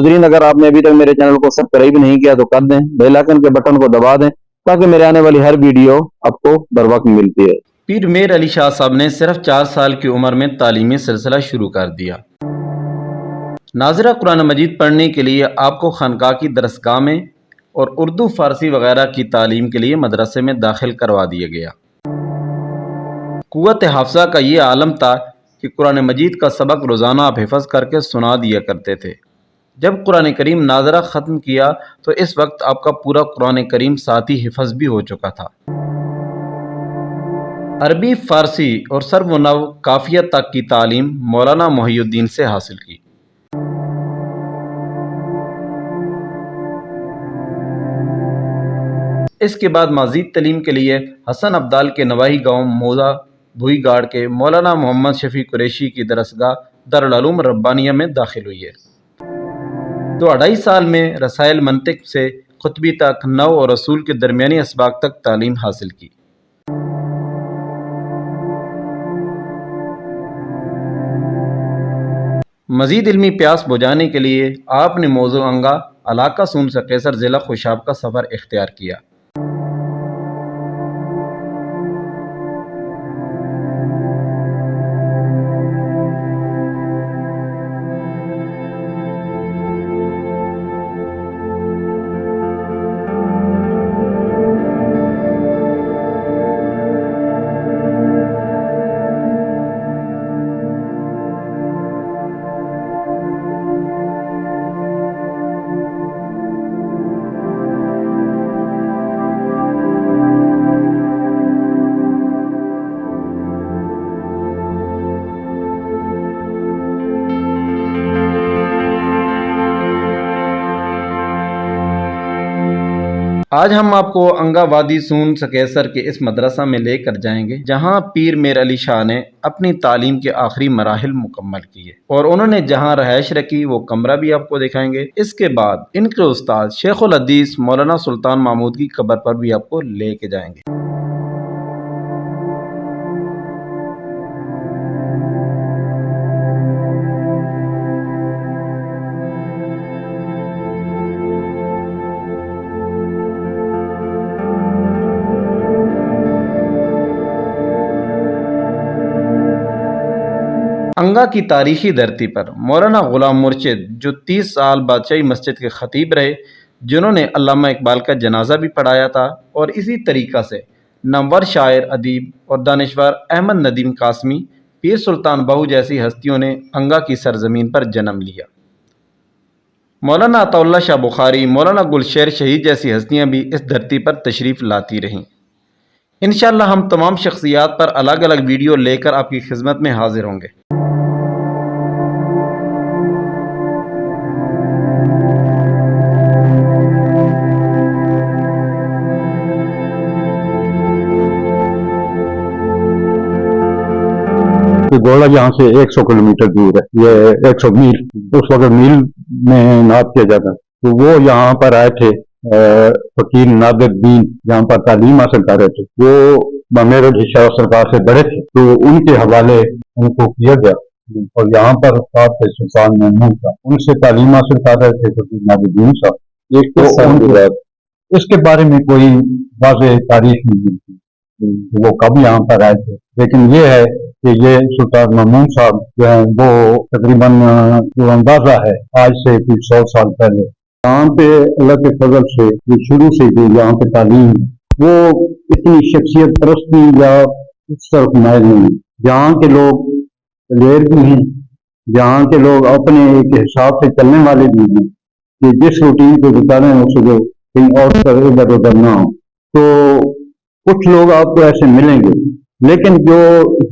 ناظرین اگر آپ نے ابھی تک میرے چینل کو سبسکرائب نہیں کیا تو کر دیں، بیل آئکن کے بٹن کو دبا دیں تاکہ میرے آنے والی ہر ویڈیو آپ کو بر وقت ملتی ہے۔ پیر میر علی شاہ صاحب نے صرف 4 سال کی عمر میں تعلیمی سلسلہ شروع کر دیا۔ ناظرہ، قرآن مجید پڑھنے کے لیے آپ کو خانقاہ کی درسگاہ میں اور اردو فارسی وغیرہ کی تعلیم کے لیے مدرسے میں داخل کروا دیا گیا۔ قوت حافظہ کا یہ عالم تھا کہ قرآن مجید کا سبق روزانہ آپ حفظ کر کے سنا دیا کرتے تھے۔ جب قرآن کریم ناظرہ ختم کیا تو اس وقت آپ کا پورا قرآن کریم ساتھ ہی حفظ بھی ہو چکا تھا۔ عربی، فارسی اور صرف و نحو قافیہ تک کی تعلیم مولانا محی الدین سے حاصل کی۔ اس کے بعد مزید تعلیم کے لیے حسن ابدال کے نواحی گاؤں موزہ بھوئی گاڑ کے مولانا محمد شفیع قریشی کی درسگاہ دارالعلوم ربانیہ میں داخل ہوئی ہے۔ تو 2.5 سال میں رسائل منطق سے خطبی تک، نحو اور اصول کے درمیانی اسباق تک تعلیم حاصل کی۔ مزید علمی پیاس بجھانے کے لیے آپ نے موضوع انگا علاقہ سون سے قیصر ضلع خوشاب کا سفر اختیار کیا۔ آج ہم آپ کو انگا وادی سون سکیسر کے اس مدرسہ میں لے کر جائیں گے جہاں پیر میر علی شاہ نے اپنی تعلیم کے آخری مراحل مکمل کیے، اور انہوں نے جہاں رہائش رکھی وہ کمرہ بھی آپ کو دکھائیں گے۔ اس کے بعد ان کے استاد شیخ الحدیث مولانا سلطان محمود کی قبر پر بھی آپ کو لے کے جائیں گے۔ انگا کی تاریخی دھرتی پر مولانا غلام مرشد جو 30 سال بادشاہی مسجد کے خطیب رہے، جنہوں نے علامہ اقبال کا جنازہ بھی پڑھایا تھا، اور اسی طریقہ سے نامور شاعر، ادیب اور دانشور احمد ندیم قاسمی، پیر سلطان بہو جیسی ہستیوں نے انگا کی سرزمین پر جنم لیا۔ مولانا عطا اللہ شاہ بخاری، مولانا گلشیر شہید جیسی ہستیاں بھی اس دھرتی پر تشریف لاتی رہیں۔ انشاءاللہ ہم تمام شخصیات پر الگ الگ ویڈیو لے کر آپ کی خدمت میں حاضر ہوں گے۔ گوڑا یہاں سے 100 کلومیٹر دور ہے، یہ 100 میل، اس وقت میل میں ناب کیا جاتا، تو وہ یہاں پر آئے تھے فقیر نادر الدین، یہاں پر تعلیم حاصل کر رہے تھے، وہ بمیر شاہ سرکار سے بڑے تھے، تو ان کے حوالے ان کو کیا گیا، اور یہاں پر استاد تھے سلطان محمود صاحب، ان سے تعلیم حاصل کر رہے تھے فقیر نادر الدین صاحب۔ ایک تو اس کے بارے میں کوئی واضح تاریخ نہیں ملتی وہ کب یہاں پر آئے تھے، لیکن یہ ہے کہ یہ سلطان محمود صاحب جو ہیں وہ تقریباً جو اندازہ ہے آج سے کچھ 100 سال پہلے یہاں پہ اللہ کے فضل سے شروع سے جو یہاں پہ تعلیم وہ اتنی شخصیت پرستی یا اس طرف مائل نہیں، یہاں کے لوگ دلیر بھی ہیں، یہاں کے لوگ اپنے ایک حساب سے چلنے والے بھی ہیں کہ جس روٹین کو گزارے ہیں اسے جو کہیں اور ادھر ادھر نہ ہو، تو کچھ لوگ آپ کو ایسے ملیں گے، لیکن جو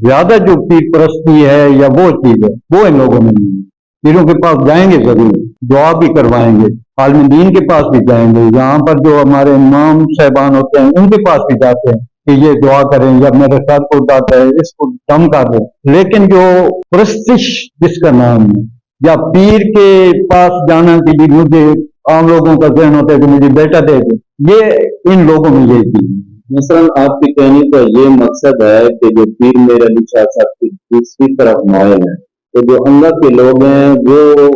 زیادہ جو پیر پرستی ہے یا وہ چیز ہے وہ ان لوگوں میں نہیں ہے۔ پیروں کے پاس جائیں گے ضرور، دعا بھی کروائیں گے، عالم دین کے پاس بھی جائیں گے، یہاں پر جو ہمارے امام صاحبان ہوتے ہیں ان کے پاس بھی جاتے ہیں کہ یہ دعا کریں یا میرے ساتھ کو جاتا ہے اس کو کم کر دیں، لیکن جو پرستش جس کا نام ہے یا پیر کے پاس جانا کہ جی مجھے عام لوگوں کا ذہن ہوتا ہے کہ مجھے بیٹا دے دے، یہ ان لوگوں میں یہ چیز ہے۔ مثلاً آپ کی کہنے کا یہ مقصد ہے کہ جو پیر میر علی شاہ صاحب کی دوسری طرف مائل ہیں، تو جو انگا کے لوگ ہیں وہ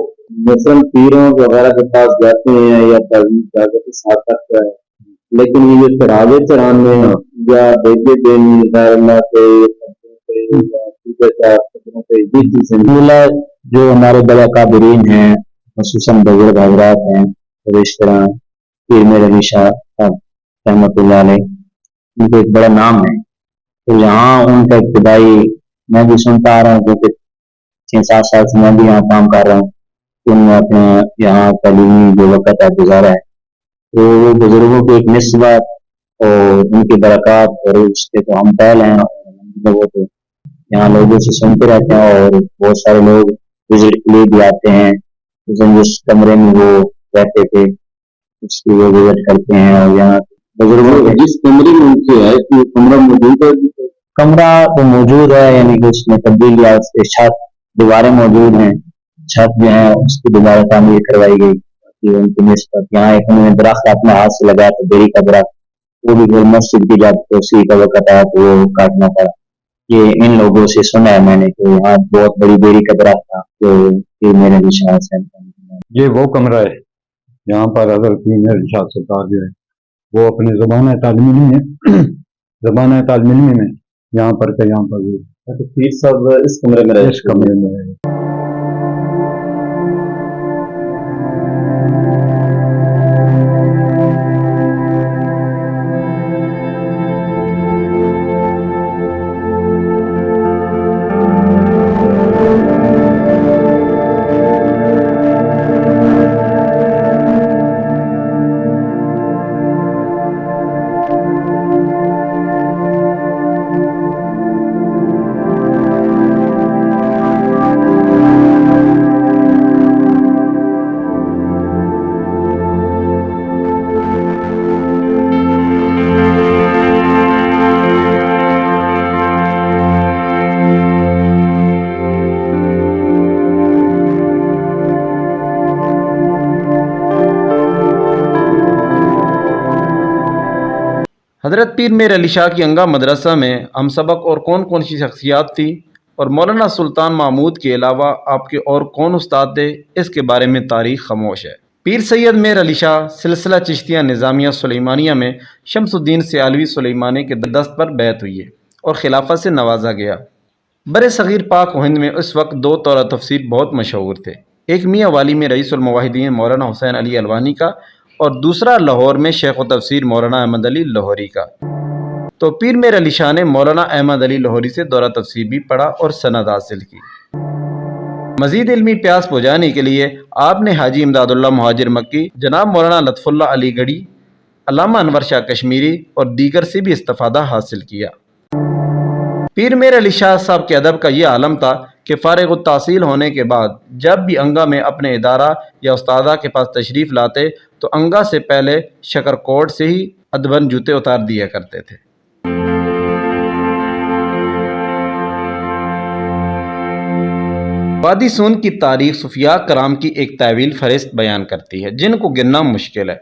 مثلاً پیروں وغیرہ کے پاس جاتے ہیں یا تعظیم کرتے کے ساتھ تک ہے، لیکن یہ جو چڑھاوے چڑھانے یا دیکھے دینے غیر اللہ کے یا دیگر قدروں پہ یہ چیزیں بولا جو ہمارے بڑا قابرین ہیں، خصوصاً بزرگ حضرات ہیں، اور اس طرح پیر میر علی شاہ صاحب رحمۃ اللہ علیہ، ان کو ایک بڑا نام ہے. تو یہاں ان کا ابتدائی میں بھی سنتا آ رہا ہوں، کیونکہ 6-7 سال سے میں بھی یہاں کام کر رہا ہوں. ان نے اپنے یہاں تعلیمی جو وقت ہے گزارا ہے، تو وہ بزرگوں کی ایک نسبت اور ان کی برکات اور اس کے تو ہم پہل ہیں، اور وہ تو یہاں لوگوں سے سنتے رہتے ہیں، اور بہت سارے لوگ وزٹ کے لیے بھی آتے ہیں. جس کمرے میں وہ رہتے تھے اس کی وہ وزٹ کرتے ہیں، اور یہاں بزرگوں کے جس کمرے میں ان کے ہے کہ وہ کمرہ موجود ہے کمرہ تو موجود ہے، یعنی کہ اس میں تبدیلی اس کے چھت دیواریں موجود ہیں، چھت جو ہے اس کی دوبارہ تعمیر کروائی گئی کہ ان کی نسبت. یہاں ایک انہوں نے درخت اپنے ہاتھ سے لگایا تھا، بیری کا درخت، وہ بھی پھر مسجد کی جب توسیع کا وقت آیا تو وہ کاٹنا پڑا. یہ ان لوگوں سے سنا ہے میں نے کہ یہاں بہت بڑی بیری کا درخت تھا جو پیر میرے نشان سے. یہ وہ کمرہ ہے جہاں پر حضرت پیر میر علی شاہ سرکار جو ہے وہ اپنے زبان تعلیم علمی میں زبان تعلیم علمی میں یہاں پر وہ پیر صاحب اس کمرے میں اس کمرے میں ہے. حضرت پیر میر علی شاہ کی انگا مدرسہ میں ہم سبق اور کون کون سی شخصیات تھی، اور مولانا سلطان محمود کے علاوہ آپ کے اور کون استاد تھے، اس کے بارے میں تاریخ خاموش ہے. پیر سید میر علی شاہ سلسلہ چشتیہ نظامیہ سلیمانیہ میں شمس الدین سیالوی سلیمانی کے دست پر بیعت ہوئی ہے اور خلافت سے نوازا گیا. بر صغیر پاک و ہند میں اس وقت 2 طور تفسیر بہت مشہور تھے، ایک میاں والی میں رئیس الموحدین مولانا حسین علی الوانی کا، اور دوسرا لاہور میں شیخ و تفسیر مولانا احمد علی لاہوری کا. تو پیر میر علی شاہ نے مولانا احمد علی لاہوری سے دورہ تفسیر بھی پڑھا اور سند حاصل کی. مزید علمی پیاس پہنچانے کے لیے آپ نے حاجی امداد اللہ مہاجر مکی، جناب مولانا لطف اللہ علی گڑھی، علامہ انور شاہ کشمیری اور دیگر سے بھی استفادہ حاصل کیا. پیر میر علی شاہ صاحب کے ادب کا یہ عالم تھا کہ فارغ التحصیل ہونے کے بعد جب بھی انگا میں اپنے ادارہ یا استادہ کے پاس تشریف لاتے تو انگا سے پہلے شکر کوٹ سے ہی ادبن جوتے اتار دیا کرتے تھے. وادی سون کی تاریخ صوفیاء کرام کی ایک طویل فہرست بیان کرتی ہے جن کو گننا مشکل ہے،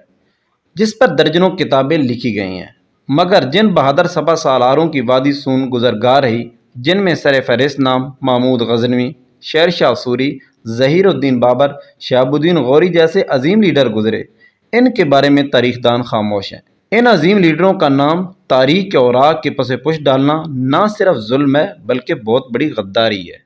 جس پر درجنوں کتابیں لکھی گئی ہیں، مگر جن بہادر سپہ سالاروں کی وادی سون گزرگاہ رہی، جن میں سر فہرست نام محمود غزنوی، شیر شاہ سوری، ظہیر الدین بابر، شہاب الدین غوری جیسے عظیم لیڈر گزرے، ان کے بارے میں تاریخ دان خاموش ہیں. ان عظیم لیڈروں کا نام تاریخ کے اوراق کے پس پش ڈالنا نہ صرف ظلم ہے بلکہ بہت بڑی غداری ہے.